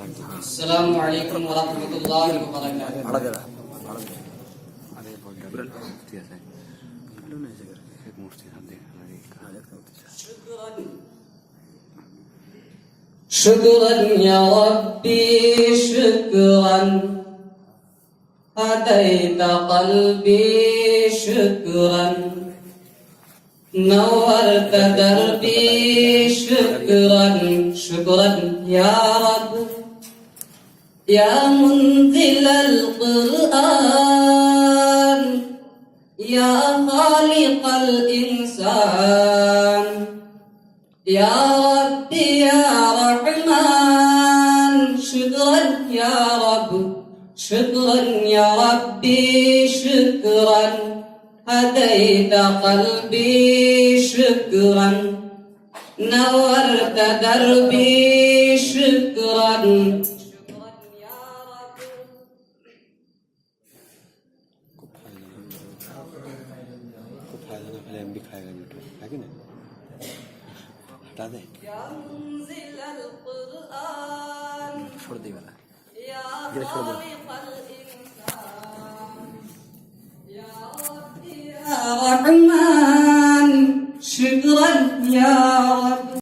السلام عليكم ورحمة الله وبركاته. شكرا يا ربي شكرا، هديت قلبي شكرا، نورت دربي شكرا. شكرا يا رب يا منزل القرآن، يا خالق الإنسان، يا ربي يا رحمن. شكرا يا رب شكرا يا ربي شكرا، هديت قلبي شكرا، نورت دربي شكرا. شكرا يا رب. يا منزل القرآن، يا خالق الإنسان، يا ربي يا رحمن. شكرا يا رب.